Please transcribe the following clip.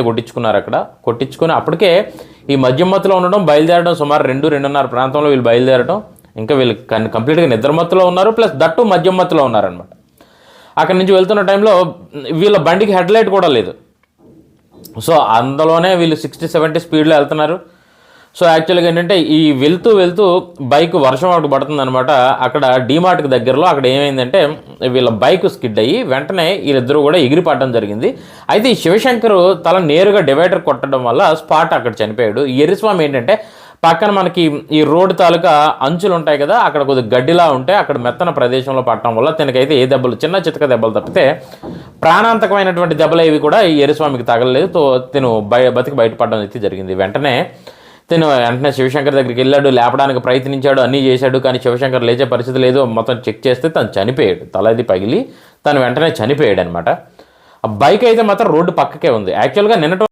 కొట్టించుకున్నారు. అక్కడ కొట్టించుకుని అప్పటికే ఈ మధ్యమత్తులో ఉండడం, బయలుదేరడం సుమారు 2-2:30 ప్రాంతంలో వీళ్ళు బయలుదేరడం. ఇంకా వీళ్ళు కంప్లీట్గా నిద్రమత్తులో ఉన్నారు, ప్లస్ దట్టు మధ్యమత్తులో ఉన్నారనమాట. అక్కడి నుంచి వెళ్తున్న టైంలో వీళ్ళ బండికి హెడ్లైట్ కూడా లేదు. సో అందులోనే వీళ్ళు 60-70 స్పీడ్లో వెళ్తున్నారు. సో యాక్చువల్గా ఏంటంటే ఈ వెళ్తూ బైక్ వర్షం ఒకటి పడుతుందనమాట. అక్కడ డీమార్ట్కి దగ్గరలో అక్కడ ఏమైందంటే వీళ్ళ బైక్ స్కిడ్ అయ్యి వెంటనే వీళ్ళిద్దరూ కూడా ఎగిరిపడడం జరిగింది. అయితే ఈ శివశంకర్ తల నేరుగా డివైడర్ కొట్టడం వల్ల స్పాట్ అక్కడ చనిపోయాడు. ఎర్రిస్వామి ఏంటంటే పక్కన మనకి ఈ రోడ్డు తాలూకా అంచులు ఉంటాయి కదా, అక్కడ కొద్దిగా గడ్డిలా ఉంటే అక్కడ మెత్తన ప్రదేశంలో పట్టడం వల్ల తనకైతే ఏ దెబ్బలు, చిన్న చితక దెబ్బలు తప్పితే ప్రాణాంతకమైనటువంటి దెబ్బలు ఏవి కూడా ఈ ఎర్రిస్వామికి తగలలేదు. తను బతికి బయటపడడం అయితే జరిగింది. వెంటనే శివశంకర్ దగ్గరికి వెళ్ళాడు, లేపడానికి ప్రయత్నించాడు, అన్నీ చేశాడు. కానీ శివశంకర్ లేచే పరిస్థితి లేదు. మొత్తం చెక్ చేస్తే తను చనిపోయాడు, తలది పగిలి తను వెంటనే చనిపోయాడు అనమాట. ఆ బైక్ అయితే మాత్రం రోడ్డు పక్కకే ఉంది. యాక్చువల్గా నిన్నటి